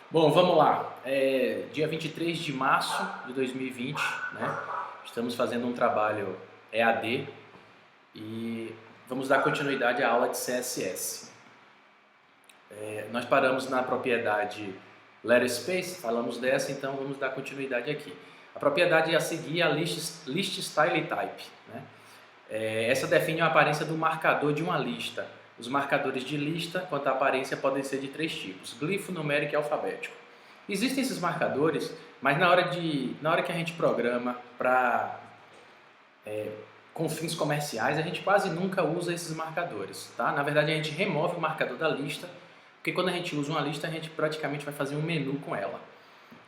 Bom, vamos lá. Dia 23 de março de 2020, né? Estamos fazendo um trabalho EAD e vamos dar continuidade à aula de CSS. Nós paramos na propriedade LetterSpace, falamos dessa, então vamos dar continuidade aqui. A propriedade a seguir é a list_style_type, né? Essa define a aparência do marcador de uma lista. Os marcadores de lista, quanto à aparência, podem ser de três tipos: glifo, numérico e alfabético. Existem esses marcadores, mas na hora que a gente programa com fins comerciais, a gente quase nunca usa esses marcadores, tá? Na verdade, a gente remove o marcador da lista, porque quando a gente usa uma lista, a gente praticamente vai fazer um menu com ela.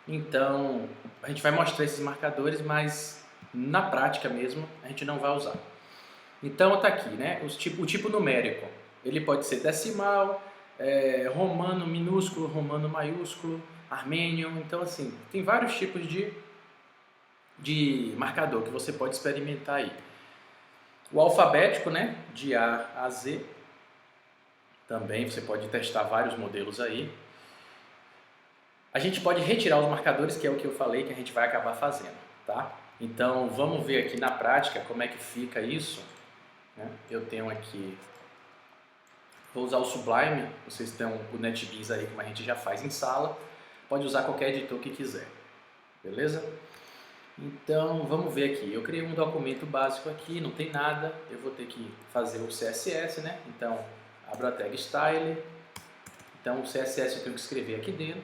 Então, a gente vai mostrar esses marcadores, mas na prática mesmo, a gente não vai usar. Então, está aqui, né? O tipo numérico, ele pode ser decimal, romano minúsculo, romano maiúsculo, armênio. Então, assim, tem vários tipos de marcador que você pode experimentar aí. O alfabético, né? De A a Z, também você pode testar vários modelos aí. A gente pode retirar os marcadores, que é o que eu falei que a gente vai acabar fazendo, tá? Então, vamos ver aqui na prática como é que fica isso. Eu tenho aqui, vou usar o Sublime, vocês têm o NetBeans aí, como a gente já faz em sala, pode usar qualquer editor que quiser, beleza? Então, vamos ver aqui, eu criei um documento básico aqui, não tem nada, eu vou ter que fazer o CSS, né? Então, abro a tag Style, então o CSS eu tenho que escrever aqui dentro,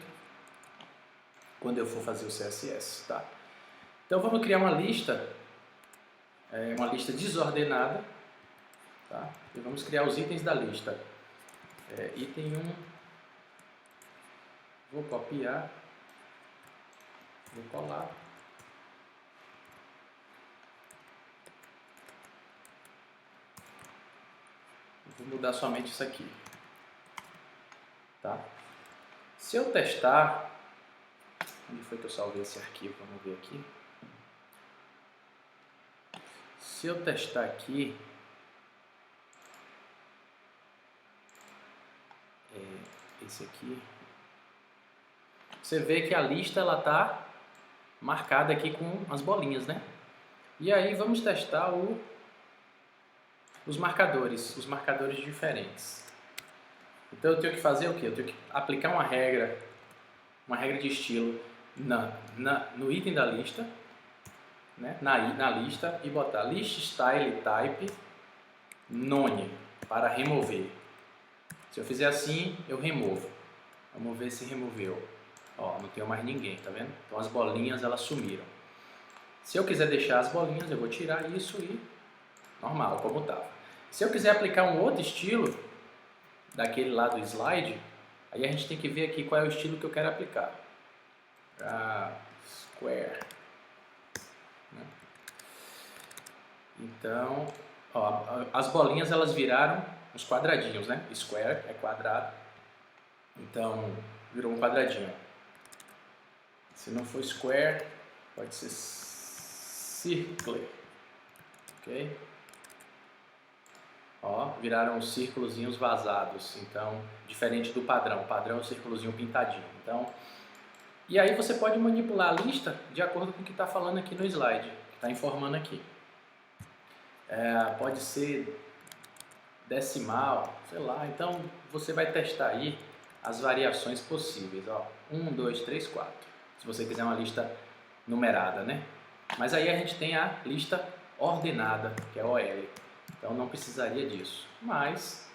quando eu for fazer o CSS, tá? Então, vamos criar uma lista desordenada, tá? E vamos criar os itens da lista. Item 1, vou copiar, vou colar. Vou mudar somente isso aqui, tá? Se eu testar, onde foi que eu salvei esse arquivo? Vamos ver aqui. Se eu testar aqui, esse aqui, você vê que a lista ela tá marcada aqui com as bolinhas, né? E aí vamos testar os marcadores diferentes. Então eu tenho que fazer o quê? Eu tenho que aplicar uma regra de estilo no item da lista, né? na lista, e botar list_style_type none para remover. Se eu fizer assim, eu removo. Vamos ver se removeu. Ó, não tenho mais ninguém, tá vendo? Então as bolinhas elas sumiram. Se eu quiser deixar as bolinhas, eu vou tirar isso e normal, como estava. Se eu quiser aplicar um outro estilo, daquele lá do slide, aí a gente tem que ver aqui qual é o estilo que eu quero aplicar. Square. Então, ó, as bolinhas elas viraram os quadradinhos, né? Square é quadrado, então virou um quadradinho. Se não for square, pode ser circle, ok? Ó, viraram os círculozinhos vazados, então diferente do padrão. O padrão é um círculozinho pintadinho. Então, e aí você pode manipular a lista de acordo com o que está falando aqui no slide, que está informando aqui. Pode ser decimal, sei lá. Então você vai testar aí as variações possíveis. Ó, 1, 2, 3, 4. Se você quiser uma lista numerada, né? Mas aí a gente tem a lista ordenada, que é OL. Então não precisaria disso. Mas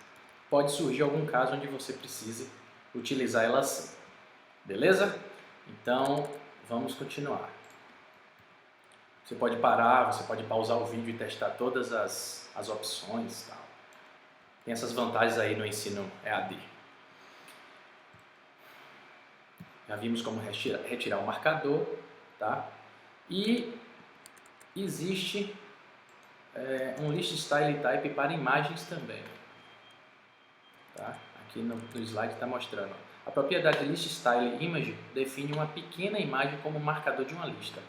pode surgir algum caso onde você precise utilizar ela assim. Beleza? Então vamos continuar. Você pode parar, você pode pausar o vídeo e testar todas as opções. Tal. Tem essas vantagens aí no ensino EAD. Já vimos como retirar o marcador, tá? E existe um list_style_type para imagens também. Tá? Aqui no slide está mostrando. A propriedade list_style_image define uma pequena imagem como marcador de uma lista.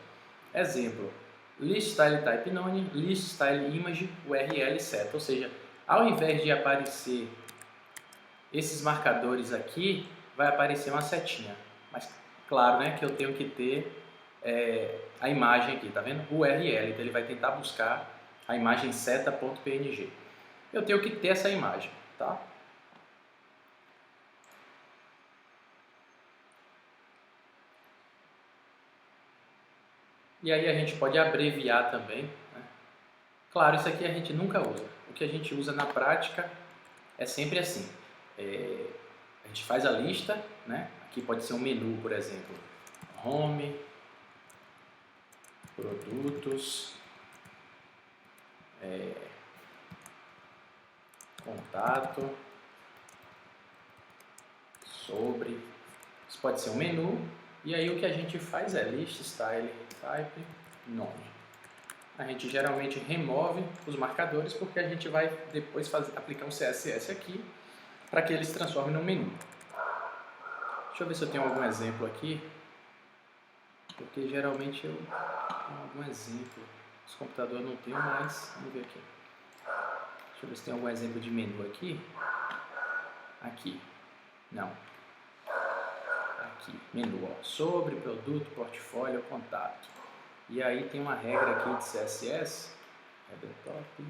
Exemplo, list_style_type none, list_style_image URL set. Ou seja, ao invés de aparecer esses marcadores aqui, vai aparecer uma setinha. Mas claro, né, que eu tenho que ter a imagem aqui, tá vendo? URL, então ele vai tentar buscar a imagem seta.png. Eu tenho que ter essa imagem, tá? E aí a gente pode abreviar também, né? Claro, isso aqui a gente nunca usa. O que a gente usa na prática é sempre assim. A gente faz a lista, né? Aqui pode ser um menu, por exemplo. Home, produtos, contato, sobre. Isso pode ser um menu. E aí o que a gente faz é list, style, type, nome. A gente geralmente remove os marcadores porque a gente vai depois aplicar um CSS aqui para que ele se transforme no menu. Deixa eu ver se eu tenho algum exemplo aqui, porque geralmente eu tenho algum exemplo. Esse computador eu não tenho mais, vamos ver aqui. Deixa eu ver se tem algum exemplo de menu aqui. Aqui, não. Aqui, menu, ó. Sobre, produto, portfólio, contato. E aí tem uma regra aqui de CSS. Header top.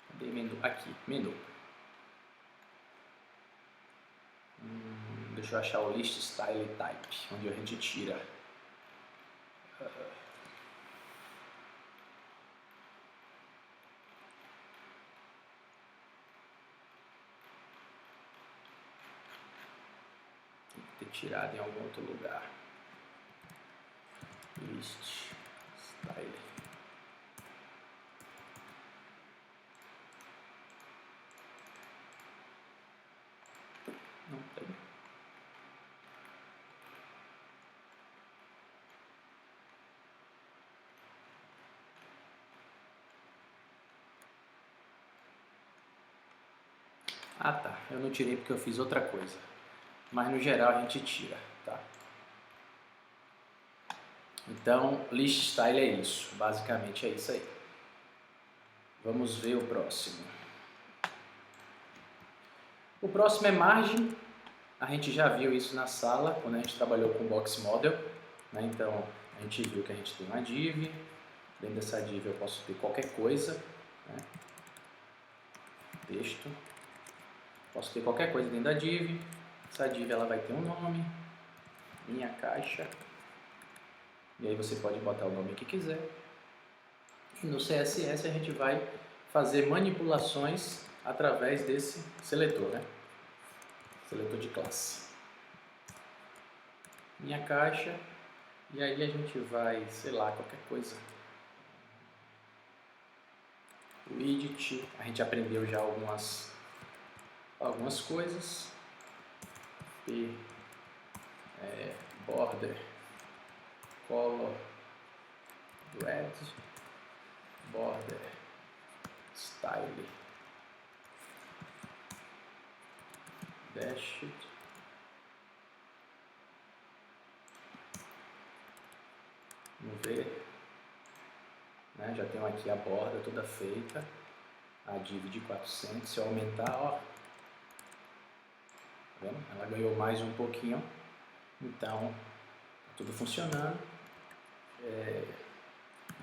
Cadê menu? Aqui, menu. Deixa eu achar o list style type, onde a gente tira. Tem que ter tirado em algum outro lugar. List style. Não tem. Ah tá, eu não tirei porque eu fiz outra coisa. Mas no geral a gente tira, tá? Então, list style é isso, basicamente é isso aí. Vamos ver o próximo. O próximo é margem. A gente já viu isso na sala, quando a gente trabalhou com o Box Model, né? Então, a gente viu que a gente tem uma div, dentro dessa div eu posso ter qualquer coisa, né? Texto, posso ter qualquer coisa dentro da div, essa div ela vai ter um nome, minha caixa, e aí você pode botar o nome que quiser. E no CSS a gente vai fazer manipulações através desse seletor, né? Seletor de classe. Minha caixa, e aí a gente vai, sei lá, qualquer coisa. O widget, a gente aprendeu já algumas coisas. Border, color, red, border, style, dashed, vamos ver, né? Já tenho aqui a borda toda feita, a div de 400, se eu aumentar, ó, tá vendo? Ela ganhou mais um pouquinho, então tá tudo funcionando.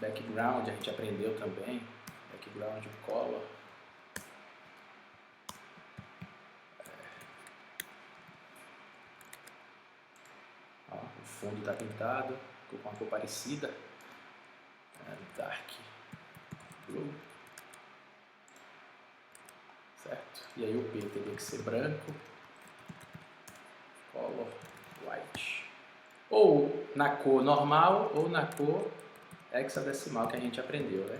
Background a gente aprendeu também, background color. Ó, o fundo está pintado com uma cor parecida, dark blue, certo? E aí o P teria que ser branco, color white, ou na cor normal ou na cor hexadecimal que a gente aprendeu, né?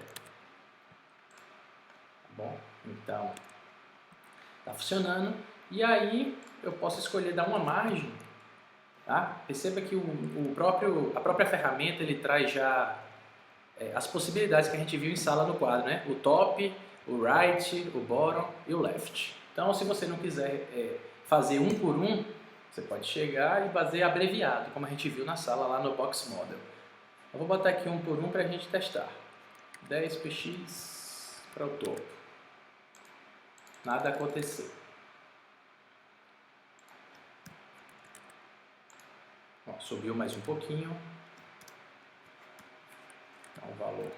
Tá bom? Então tá funcionando. E aí eu posso escolher dar uma margem, tá? Perceba que a própria ferramenta ele traz já as possibilidades que a gente viu em sala no quadro, né? O top, o right, o bottom e o left. Então, se você não quiser fazer um por um, você pode chegar e fazer abreviado, como a gente viu na sala lá no Box Model. Eu vou botar aqui um por um para a gente testar. 10px para o topo. Nada aconteceu. subiu mais um pouquinho. Então, um valor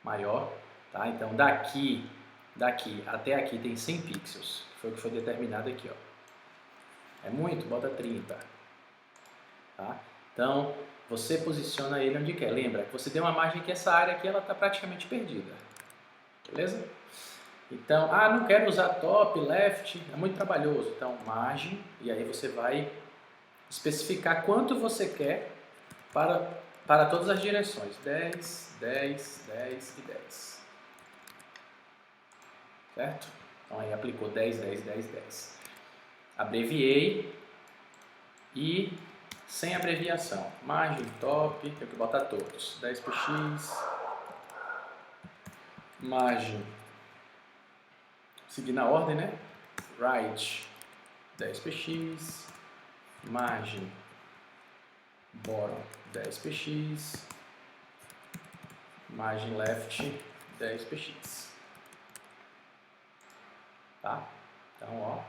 maior, tá? Então, daqui até aqui tem 100 pixels. Foi o que foi determinado aqui, ó. É muito? Bota 30. Tá? Então, você posiciona ele onde quer. Lembra que você deu uma margem que essa área aqui ela está praticamente perdida. Beleza? Então, não quero usar top, left, é muito trabalhoso. Então, margem, e aí você vai especificar quanto você quer para todas as direções. 10, 10, 10 e 10. Certo? Então, aí aplicou 10, 10, 10, 10. Abreviei e sem abreviação. Margem, top, tenho que botar todos. 10px. Margem, seguir na ordem, né? Right, 10px. Margem, bottom, 10px. Margem left, 10px. Tá? Então, ó,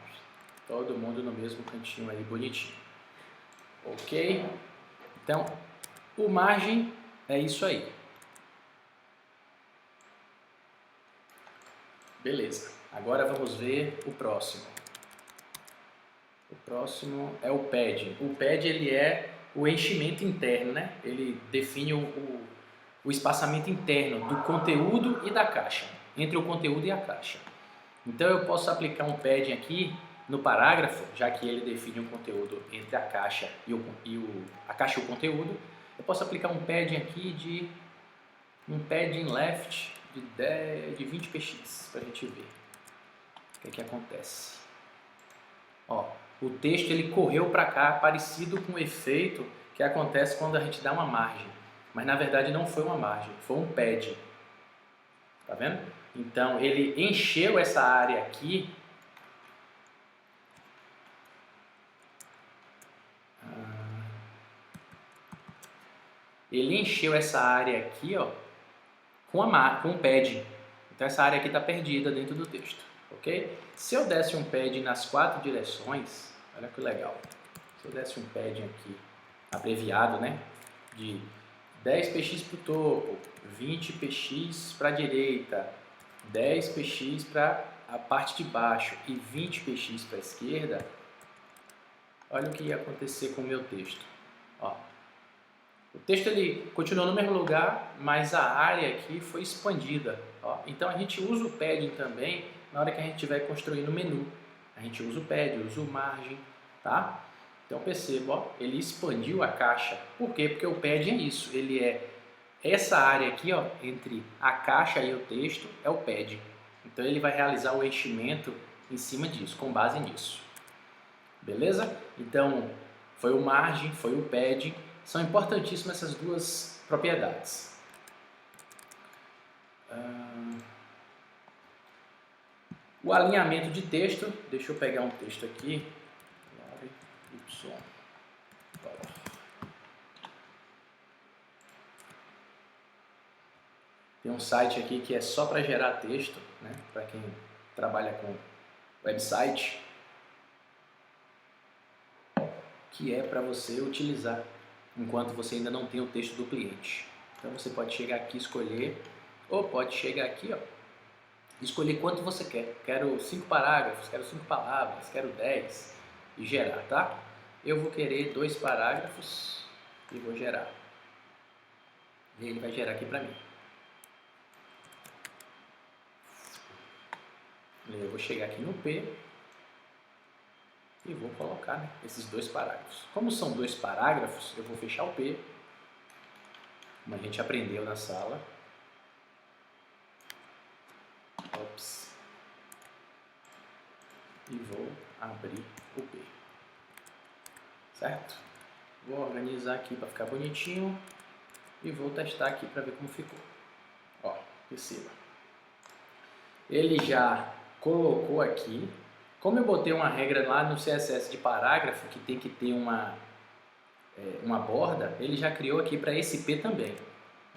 todo mundo no mesmo cantinho aí, bonitinho. Ok? Então, o margem é isso aí. Beleza. Agora vamos ver o próximo. O próximo é o pad. O pad ele é o enchimento interno, né? Ele define o espaçamento interno do conteúdo e da caixa, entre o conteúdo e a caixa. Então eu posso aplicar um padding aqui no parágrafo, já que ele define o conteúdo entre a caixa a caixa e o conteúdo. Eu posso aplicar um padding aqui de um padding left de 20px para a gente ver o que acontece. Ó, o texto ele correu para cá, parecido com o efeito que acontece quando a gente dá uma margem, mas na verdade não foi uma margem, foi um pad. Tá vendo? Então ele encheu essa área aqui. Ele encheu essa área aqui, ó, com um pad. Então essa área aqui está perdida dentro do texto, ok? Se eu desse um pad nas 4 direções, olha que legal. Se eu desse um pad aqui, abreviado, né? De 10px para o topo, 20px para a direita, 10px para a parte de baixo e 20px para a esquerda, olha o que ia acontecer com o meu texto. Ó, o texto ele continuou no mesmo lugar, mas a área aqui foi expandida. Ó. Então a gente usa o padding também na hora que a gente estiver construindo o menu. A gente usa o padding, usa o margem, tá? Então perceba, ó, ele expandiu a caixa. Por quê? Porque o padding é isso, ele é essa área aqui, ó, entre a caixa e o texto é o padding. Então ele vai realizar o enchimento em cima disso, com base nisso. Beleza? Então foi o margem, foi o padding. São importantíssimas essas duas propriedades. O alinhamento de texto, deixa eu pegar um texto aqui. Tem um site aqui que é só para gerar texto, né? Para quem trabalha com website, que é para você utilizar enquanto você ainda não tem o texto do cliente. Então você pode chegar aqui e escolher, ou pode chegar aqui, ó, escolher quanto você quer. Quero 5 parágrafos, quero 5 palavras, quero 10 e gerar, tá? Eu vou querer 2 parágrafos e vou gerar. E ele vai gerar aqui para mim. Eu vou chegar aqui no P e vou colocar, né, esses 2 parágrafos. Como são 2 parágrafos, eu vou fechar o P, como a gente aprendeu na sala. Ops. E vou abrir o P. Certo? Vou organizar aqui para ficar bonitinho e vou testar aqui para ver como ficou. Ó, perceba. Ele já colocou aqui. Como eu botei uma regra lá no CSS de parágrafo que tem que ter uma borda, ele já criou aqui para esse P também,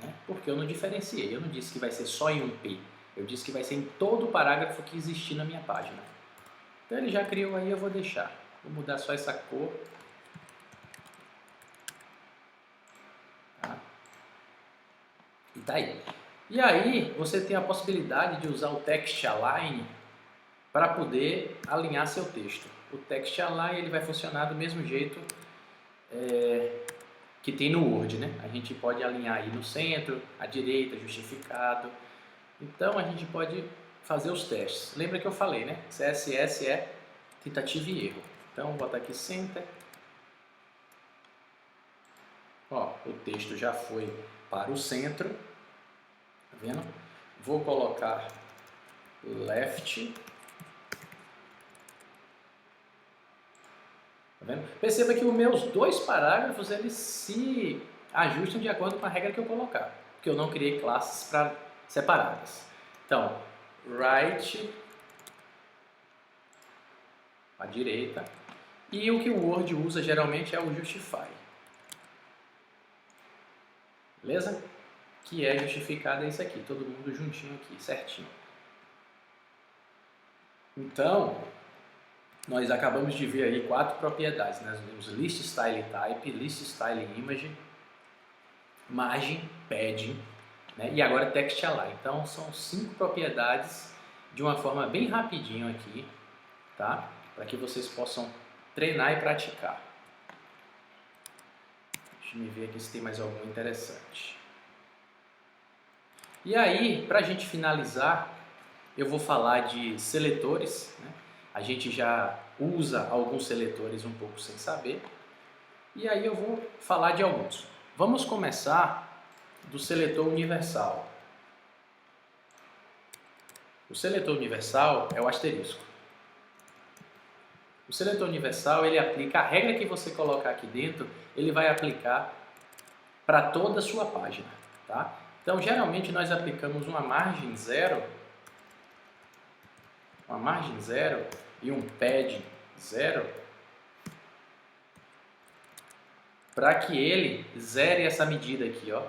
né? Porque eu não diferenciei, eu não disse que vai ser só em um P, eu disse que vai ser em todo o parágrafo que existir na minha página. Então ele já criou aí, eu vou deixar. Vou mudar só essa cor E tá aí. E aí você tem a possibilidade de usar o Text Align para poder alinhar seu texto. O Text Align ele vai funcionar do mesmo jeito que tem no Word, né? A gente pode alinhar aí no centro, à direita, justificado. Então a gente pode fazer os testes. Lembra que eu falei, né? CSS é tentativa e erro. Então vou botar aqui Center. Ó, o texto já foi para o centro. Tá vendo? Vou colocar left. Tá vendo? Perceba que os meus dois parágrafos eles se ajustam de acordo com a regra que eu colocar, porque eu não criei classes separadas. Então, right à direita, e o que o Word usa geralmente é o justify. Beleza? Que é justificado é isso aqui, todo mundo juntinho aqui, certinho. Então, nós acabamos de ver aí 4 propriedades, né? Nós vimos list style type, list style image, margin, padding, né? E agora text align. Então são 5 propriedades de uma forma bem rapidinho aqui, tá? Para que vocês possam treinar e praticar. Deixa eu ver aqui se tem mais algum interessante. E aí, para a gente finalizar, eu vou falar de seletores, né? A gente já usa alguns seletores um pouco sem saber. E aí eu vou falar de alguns. Vamos começar do seletor universal. O seletor universal é o asterisco. O seletor universal, ele aplica a regra que você colocar aqui dentro, ele vai aplicar para toda a sua página, tá? Então, geralmente nós aplicamos uma margem zero e um pad zero para que ele zere essa medida aqui, ó.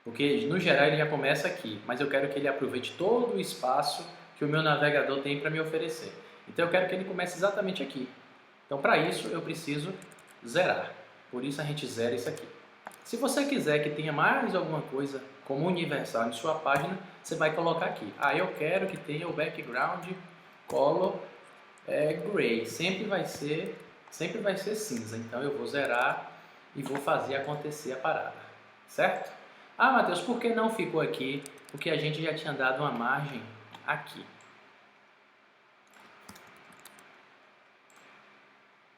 Porque no geral ele já começa aqui, mas eu quero que ele aproveite todo o espaço que o meu navegador tem para me oferecer. Então eu quero que ele comece exatamente aqui. Então para isso eu preciso zerar. Por isso a gente zera isso aqui. Se você quiser que tenha mais alguma coisa como universal em sua página, você vai colocar aqui. Ah, eu quero que tenha o background color gray. Sempre vai ser cinza. Então eu vou zerar e vou fazer acontecer a parada. Certo? Ah, Matheus, por que não ficou aqui? Porque a gente já tinha dado uma margem aqui.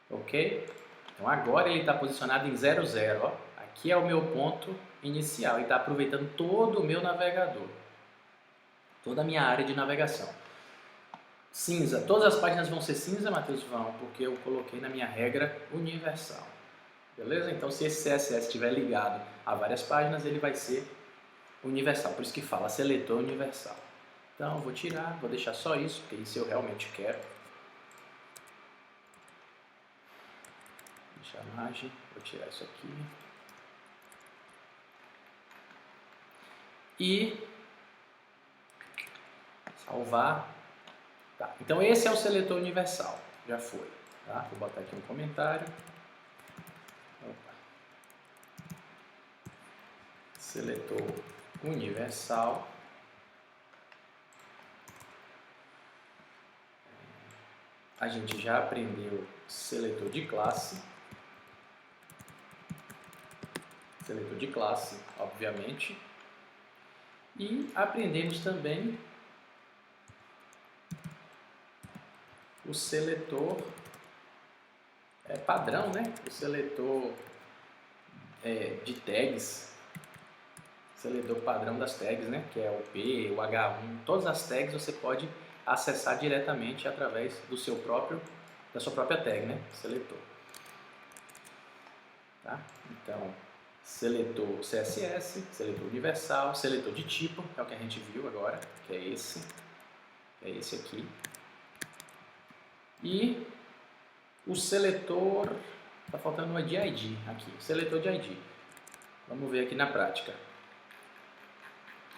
Ok? Então agora ele está posicionado em 0, 0. Ó. Aqui é o meu ponto inicial e está aproveitando todo o meu navegador. Toda a minha área de navegação. Cinza. Todas as páginas vão ser cinza, Matheus? Vão, porque eu coloquei na minha regra universal. Beleza? Então se esse CSS estiver ligado a várias páginas, ele vai ser universal. Por isso que fala seletor universal. Então vou tirar, vou deixar só isso, porque isso eu realmente quero. Deixar a margem, vou tirar isso aqui. E salvar. Tá. Então esse é o seletor universal. Já foi. Tá? Vou botar aqui um comentário. Opa. Seletor universal. A gente já aprendeu seletor de classe. Seletor de classe, obviamente. E aprendemos também o seletor padrão, né? O seletor de tags, seletor padrão das tags, né? Que é o P, o H1, todas as tags você pode acessar diretamente através da sua própria tag, né? Seletor. Tá? Então, seletor CSS, seletor universal, seletor de tipo, é o que a gente viu agora, que é esse aqui. E o seletor, está faltando uma de ID aqui, seletor de ID. Vamos ver aqui na prática.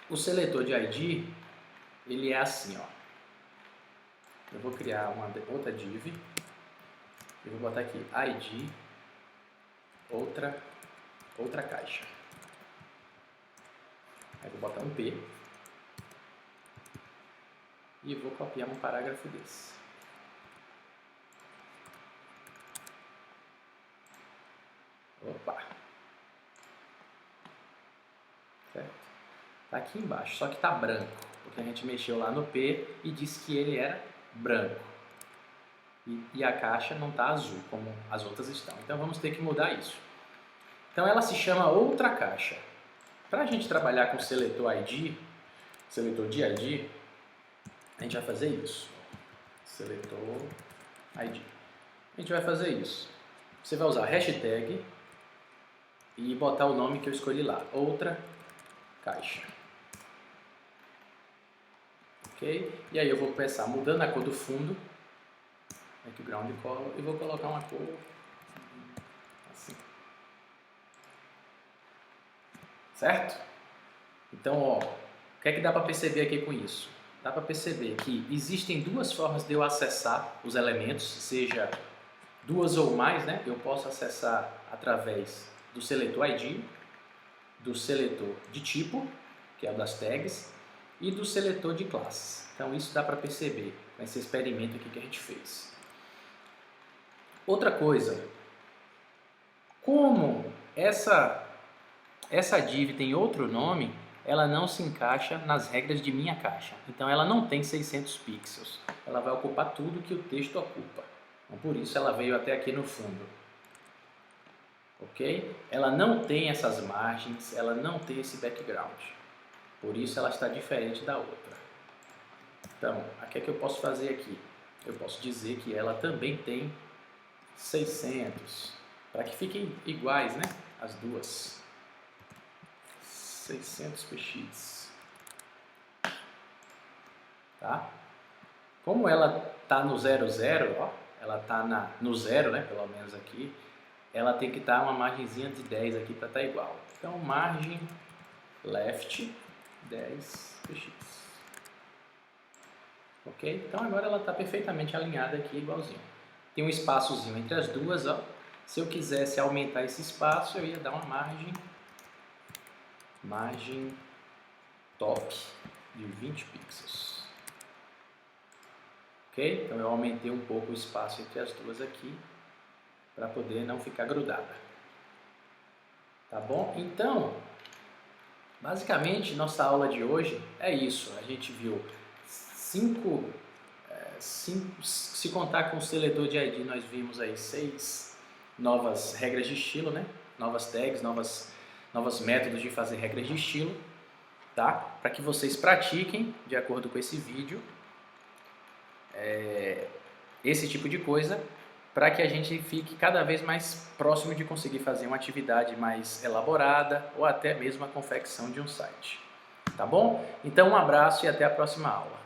O seletor de ID, ele é assim, ó. Eu vou criar outra div, eu vou botar aqui ID, outra caixa. Aí vou botar um P e vou copiar um parágrafo desse. Opa! Certo? Tá aqui embaixo, só que tá branco, porque a gente mexeu lá no P e disse que ele era branco. E a caixa não está azul, como as outras estão. Então vamos ter que mudar isso. Então ela se chama outra caixa. Para a gente trabalhar com seletor ID, seletor de ID, a gente vai fazer isso. Seletor ID. A gente vai fazer isso. Você vai usar hashtag e botar o nome que eu escolhi lá. Outra caixa. Ok? E aí eu vou começar mudando a cor do fundo. Background color, e vou colocar uma cor assim. Certo? Então, ó, o que é que dá para perceber aqui com isso? Dá para perceber que existem duas formas de eu acessar os elementos, seja duas ou mais, né? Eu posso acessar através do seletor ID, do seletor de tipo, que é o das tags, e do seletor de classes. Então, isso dá para perceber com esse experimento aqui que a gente fez. Outra coisa, como essa div tem outro nome, ela não se encaixa nas regras de minha caixa. Então ela não tem 600 pixels, ela vai ocupar tudo que o texto ocupa. Então, por isso ela veio até aqui no fundo. Ok? Ela não tem essas margens, ela não tem esse background. Por isso ela está diferente da outra. Então, o que é que eu posso fazer aqui? Eu posso dizer que ela também tem 600, para que fiquem iguais, né? As duas. 600 px. Tá? Como ela tá no 00, ó, ela tá no 0, né? Pelo menos aqui, ela tem que estar uma margenzinha de 10 aqui para estar igual. Então, margem left 10 px. Ok? Então agora ela está perfeitamente alinhada aqui, igualzinho. Tem um espaçozinho entre as duas, ó. Se eu quisesse aumentar esse espaço, eu ia dar uma margem top de 20 pixels. Ok? Então eu aumentei um pouco o espaço entre as duas aqui, para poder não ficar grudada. Tá bom? Então, basicamente, nossa aula de hoje é isso. A gente viu se contar com o seletor de ID, nós vimos aí 6 novas regras de estilo, né? Novas tags, novos métodos de fazer regras de estilo, tá? Para que vocês pratiquem, de acordo com esse vídeo, esse tipo de coisa, para que a gente fique cada vez mais próximo de conseguir fazer uma atividade mais elaborada ou até mesmo a confecção de um site. Tá bom? Então um abraço e até a próxima aula.